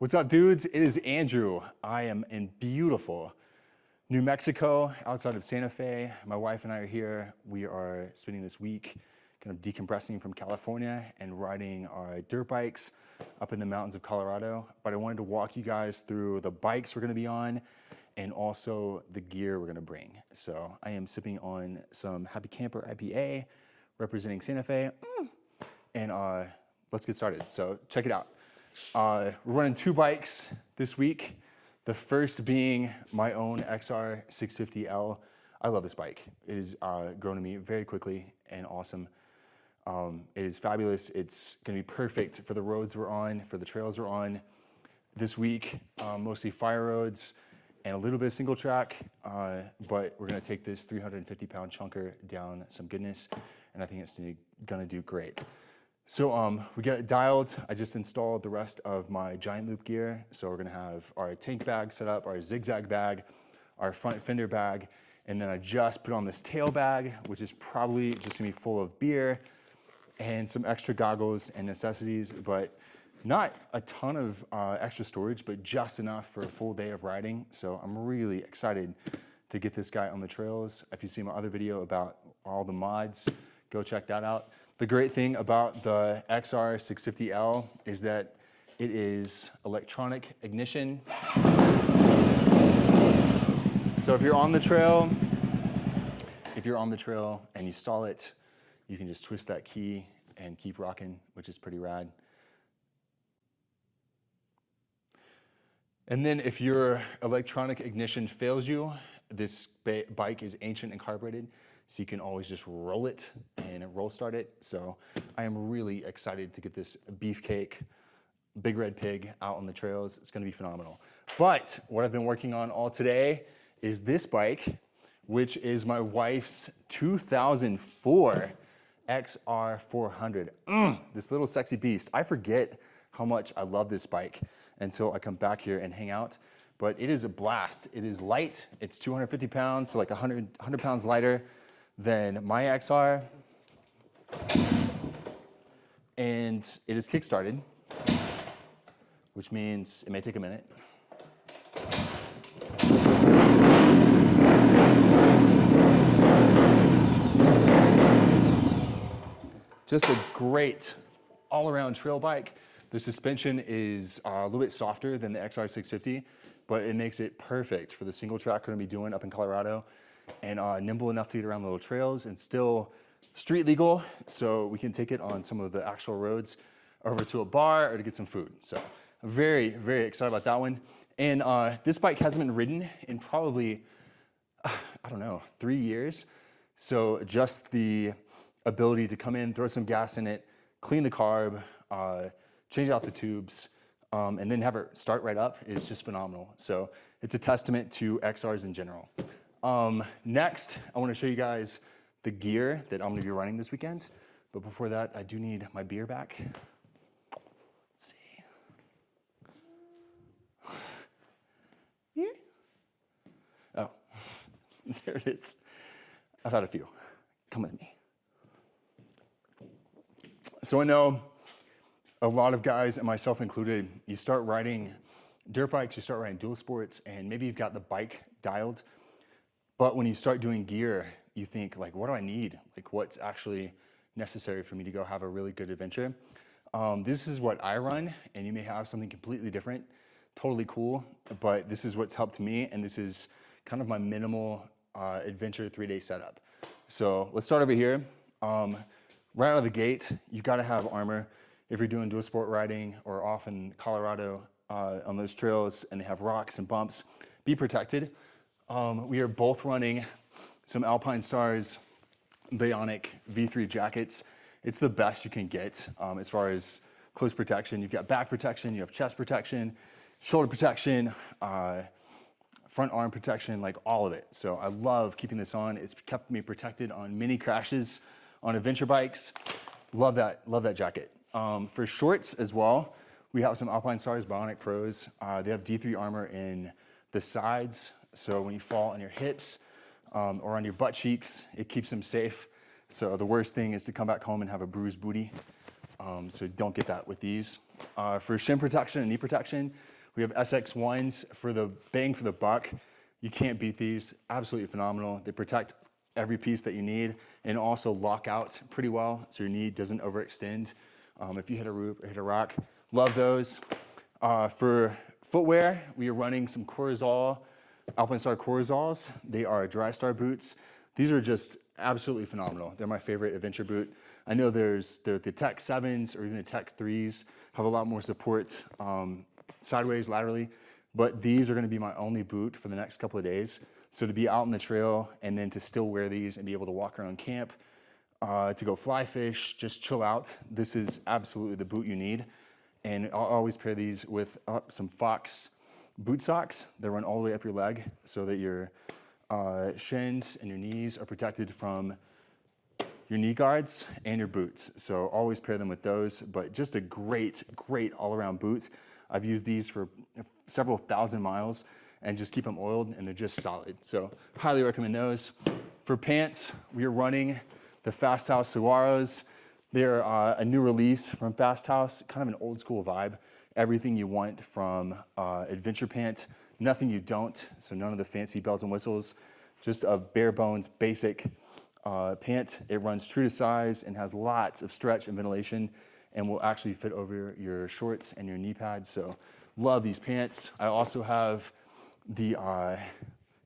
What's up, dudes? It is Andrew. I am in beautiful New Mexico, outside of Santa Fe. My wife and I are here. We are spending this week kind of decompressing from California and riding our dirt bikes up in the mountains of Colorado. But I wanted to walk you guys through the bikes we're gonna be on and also the gear we're gonna bring. So I am sipping on some Happy Camper IPA representing Santa Fe. And let's get started. So check it out. We're running two bikes this week. The first being my own XR650L. I love this bike. It has grown to me very quickly and awesome. It is fabulous. It's gonna be perfect for the roads we're on, for the trails we're on this week. Mostly fire roads and a little bit of single track, but we're gonna take this 350-pound chunker down some goodness, and I think it's gonna do great. So we got it dialed. I just installed the rest of my giant loop gear. So we're gonna have our tank bag set up, our zigzag bag, our front fender bag, and then I just put on this tail bag, which is probably just gonna be full of beer and some extra goggles and necessities, but not a ton of extra storage, but just enough for a full day of riding. So I'm really excited to get this guy on the trails. If you see my other video about all the mods, go check that out. The great thing about the XR650L is that it is electronic ignition. So if you're on the trail and you stall it, you can just twist that key and keep rocking, which is pretty rad. And then if your electronic ignition fails you, this bike is ancient and carbureted, so you can always just roll it and roll start it. So I am really excited to get this beefcake, big red pig out on the trails. It's gonna be phenomenal. But what I've been working on all today is this bike, which is my wife's 2004 XR400. This little sexy beast. I forget how much I love this bike until I come back here and hang out. But it is a blast. It is light. It's 250 pounds, so like 100 pounds lighter than my XR. And it is kickstarted, which means it may take a minute. Just a great all-around trail bike. The suspension is a little bit softer than the XR650, but it makes it perfect for the single track we're gonna be doing up in Colorado, and nimble enough to get around little trails and still street legal, so we can take it on some of the actual roads over to a bar or to get some food. So I'm very, very excited about that one. And this bike hasn't been ridden in probably, I don't know, 3 years. So just the ability to come in, throw some gas in it, clean the carb, change out the tubes, and then have it start right up is just phenomenal. So it's a testament to XRs in general. Next, I want to show you guys the gear that I'm going to be running this weekend. But before that, I do need my beer back. Let's see. Here? Oh, there it is. I've had a few. Come with me. So I know a lot of guys, and myself included, you start riding dirt bikes, you start riding dual sports, and maybe you've got the bike dialed. But when you start doing gear, you think like, what do I need? Like what's actually necessary for me to go have a really good adventure? This is what I run, and you may have something completely different, totally cool, but this is what's helped me, and this is kind of my minimal adventure 3-day setup. So let's start over here. Right out of the gate, you gotta have armor. If you're doing dual sport riding or off in Colorado on those trails and they have rocks and bumps, be protected. We are both running some Alpine Stars Bionic V3 jackets. It's the best you can get as far as close protection. You've got back protection, you have chest protection, shoulder protection, front arm protection, like all of it. So I love keeping this on. It's kept me protected on many crashes on adventure bikes. Love that jacket. For shorts as well, we have some Alpine Stars Bionic Pros. They have D3 armor in the sides, so when you fall on your hips or on your butt cheeks, it keeps them safe. So the worst thing is to come back home and have a bruised booty. So don't get that with these. For shin protection and knee protection, we have SX1s for the bang for the buck. You can't beat these, absolutely phenomenal. They protect every piece that you need and also lock out pretty well so your knee doesn't overextend if you hit a root or hit a rock. Love those. For footwear, we are running some Corazol, Alpinestar Corazals. They are dry star boots. These are just absolutely phenomenal. They're my favorite adventure boot. I know there's the Tech 7s or even the Tech 3s have a lot more support sideways, laterally, but these are gonna be my only boot for the next couple of days. So to be out on the trail and then to still wear these and be able to walk around camp, to go fly fish, just chill out, this is absolutely the boot you need. And I'll always pair these with some Fox boot socks that run all the way up your leg so that your shins and your knees are protected from your knee guards and your boots. So always pair them with those, but just a great, great all-around boot. I've used these for several thousand miles and just keep them oiled and they're just solid. So highly recommend those. For pants, we are running the Fast House Saguaros. They're a new release from Fast House, kind of an old school vibe. Everything you want from adventure pant, nothing you don't. So none of the fancy bells and whistles, just a bare bones, basic pant. It runs true to size and has lots of stretch and ventilation and will actually fit over your shorts and your knee pads. So love these pants. I also have the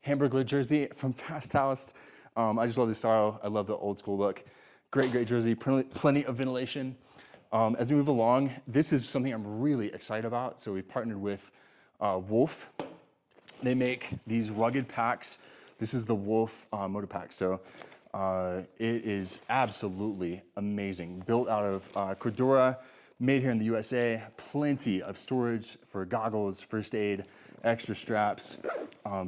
Hamburglar jersey from Fast House. I just love the style. I love the old school look. Great, great jersey, plenty of ventilation. As we move along, this is something I'm really excited about. So we've partnered with Wolf. They make these rugged packs. This is the Wolf motor pack. So it is absolutely amazing. Built out of Cordura, made here in the USA. Plenty of storage for goggles, first aid, extra straps.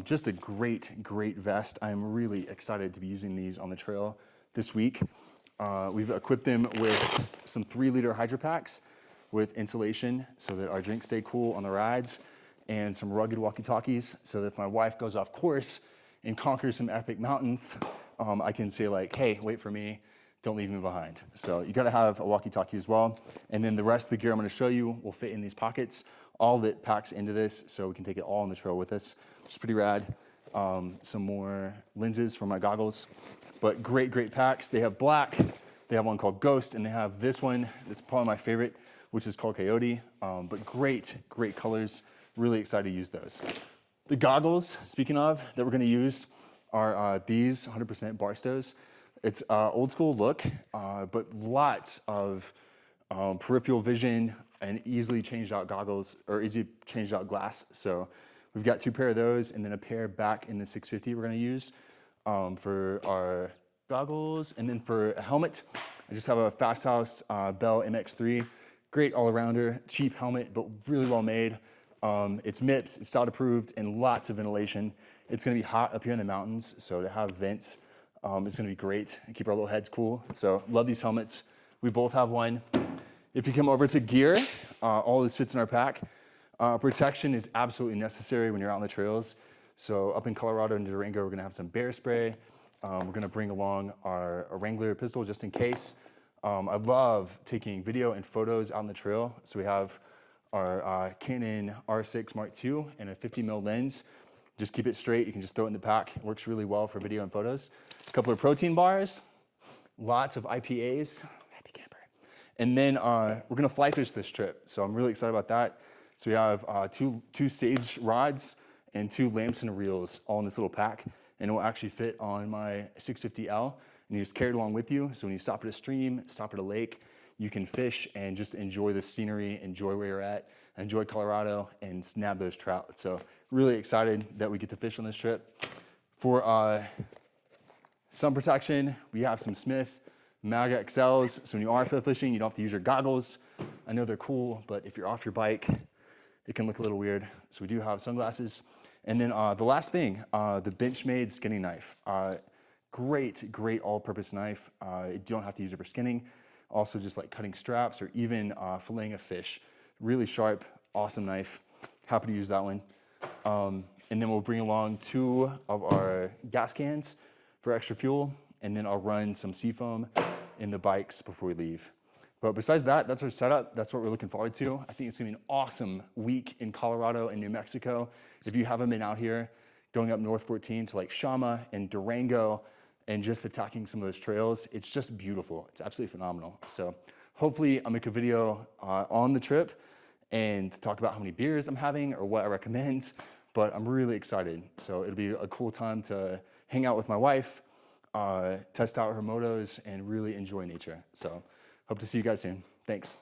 Just a great, great vest. I'm really excited to be using these on the trail this week. We've equipped them with some 3-liter hydro packs with insulation so that our drinks stay cool on the rides, and some rugged walkie-talkies so that if my wife goes off course and conquers some epic mountains, I can say like, hey, wait for me, don't leave me behind. So you gotta have a walkie-talkie as well. And then the rest of the gear I'm gonna show you will fit in these pockets. All of it packs into this so we can take it all on the trail with us, which is pretty rad. Some more lenses for my goggles. But great, great packs. They have black, they have one called Ghost, and they have this one that's probably my favorite, which is called Coyote. But great, great colors. Really excited to use those. The goggles, speaking of, that we're gonna use are these 100% Barstows. It's old school look, but lots of peripheral vision and easily changed out goggles, or easy changed out glass. So we've got 2 pair of those and then a pair back in the 650 we're gonna use for our goggles. And then for a helmet, I just have a Fast House Bell MX3. Great all-arounder, cheap helmet, but really well made. It's MIPS, it's SOUT approved, and lots of ventilation. It's gonna be hot up here in the mountains, so to have vents, it's gonna be great and keep our little heads cool. So love these helmets. We both have one. If you come over to gear, all this fits in our pack. Protection is absolutely necessary when you're out on the trails. So up in Colorado and Durango, we're gonna have some bear spray. We're gonna bring along our Wrangler pistol just in case. I love taking video and photos out on the trail. So we have our Canon R6 Mark II and a 50mm lens. Just keep it straight. You can just throw it in the pack. It works really well for video and photos. A couple of protein bars, lots of IPAs. Happy camper. And then we're gonna fly fish this trip. So I'm really excited about that. So we have two Sage rods and 2 Lamson reels all in this little pack. And it will actually fit on my 650L. And you just carry it along with you. So when you stop at a stream, stop at a lake, you can fish and just enjoy the scenery, enjoy where you're at, enjoy Colorado, and snap those trout. So really excited that we get to fish on this trip. For sun protection, we have some Smith Maga XLs. So when you are field fishing, you don't have to use your goggles. I know they're cool, but if you're off your bike, it can look a little weird. So we do have sunglasses. And then the last thing, the Benchmade skinning knife. Great, great all-purpose knife. You don't have to use it for skinning. Also just like cutting straps or even filleting a fish. Really sharp, awesome knife. Happy to use that one. And then we'll bring along 2 of our gas cans for extra fuel. And then I'll run some seafoam in the bikes before we leave. But besides that, that's our setup. That's what we're looking forward to. I think it's gonna be an awesome week in Colorado and New Mexico. If you haven't been out here, going up North 14 to like Shama and Durango and just attacking some of those trails, it's just beautiful. It's absolutely phenomenal. So hopefully I'll make a video on the trip and talk about how many beers I'm having or what I recommend, but I'm really excited. So it'll be a cool time to hang out with my wife, test out her motos, and really enjoy nature. So hope to see you guys soon. Thanks.